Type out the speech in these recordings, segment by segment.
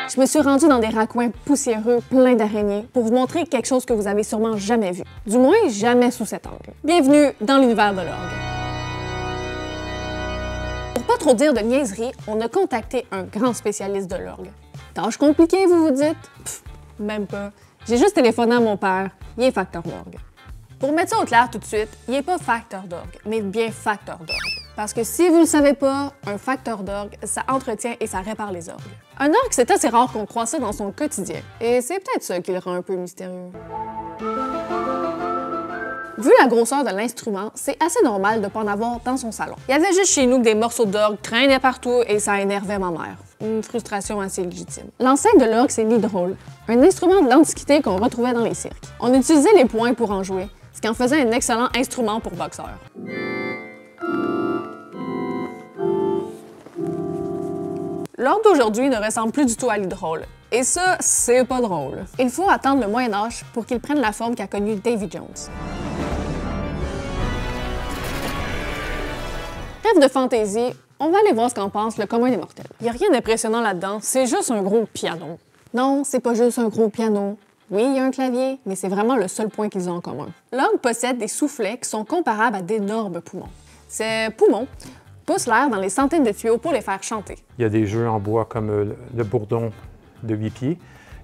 Je me suis rendue dans des raccoins poussiéreux pleins d'araignées pour vous montrer quelque chose que vous avez sûrement jamais vu. Du moins, jamais sous cet angle. Bienvenue dans l'univers de l'orgue. Pour pas trop dire de niaiserie, on a contacté un grand spécialiste de l'orgue. Tâche compliquée, vous vous dites? Pff, même pas. J'ai juste téléphoné à mon père, il est facteur d'orgue. Pour mettre ça au clair tout de suite, il n'est pas facteur d'orgue, mais bien facteur d'orgue. Parce que si vous ne le savez pas, un facteur d'orgue, ça entretient et ça répare les orgues. Un orgue, c'est assez rare qu'on croit ça dans son quotidien, et c'est peut-être ça qui le rend un peu mystérieux. Vu la grosseur de l'instrument, c'est assez normal de ne pas en avoir dans son salon. Il y avait juste chez nous que des morceaux d'orgue traînaient partout et ça énervait ma mère. Une frustration assez légitime. L'enceinte de l'orgue, c'est l'hydraule, un instrument de l'Antiquité qu'on retrouvait dans les cirques. On utilisait les poings pour en jouer, ce qui en faisait un excellent instrument pour boxeurs. L'orgue d'aujourd'hui ne ressemble plus du tout à l'hydraule. Et ça, c'est pas drôle. Il faut attendre le Moyen-Âge pour qu'il prenne la forme qu'a connue Davy Jones. Bref de fantaisie, on va aller voir ce qu'en pense le commun des mortels. Il n'y a rien d'impressionnant là-dedans, c'est juste un gros piano. Non, c'est pas juste un gros piano. Oui, il y a un clavier, mais c'est vraiment le seul point qu'ils ont en commun. L'orgue possède des soufflets qui sont comparables à d'énormes poumons. Ces poumons poussent l'air dans les centaines de tuyaux pour les faire chanter. Il y a des jeux en bois comme le bourdon de 8 pieds.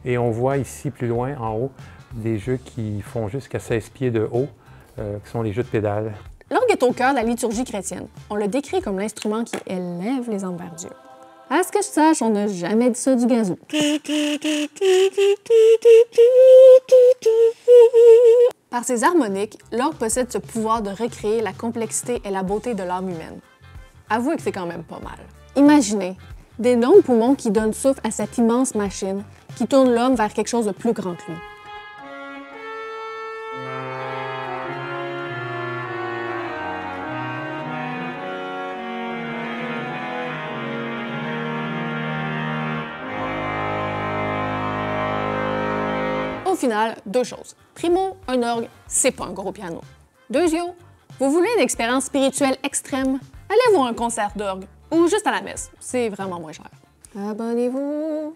Et on voit ici, plus loin, en haut, des jeux qui font jusqu'à 16 pieds de haut, qui sont les jeux de pédales. L'orgue est au cœur de la liturgie chrétienne. On le décrit comme l'instrument qui élève les âmes vers Dieu. À ce que je sache, on n'a jamais dit ça du gazou. Par ses harmoniques, l'orgue possède ce pouvoir de recréer la complexité et la beauté de l'âme humaine. Avouez que c'est quand même pas mal. Imaginez, d'énormes poumons qui donnent souffle à cette immense machine qui tourne l'homme vers quelque chose de plus grand que lui. Au final, deux choses. Primo, un orgue, c'est pas un gros piano. Deuxièmement, vous voulez une expérience spirituelle extrême? Allez voir un concert d'orgue ou juste à la messe, c'est vraiment moins cher. Abonnez-vous!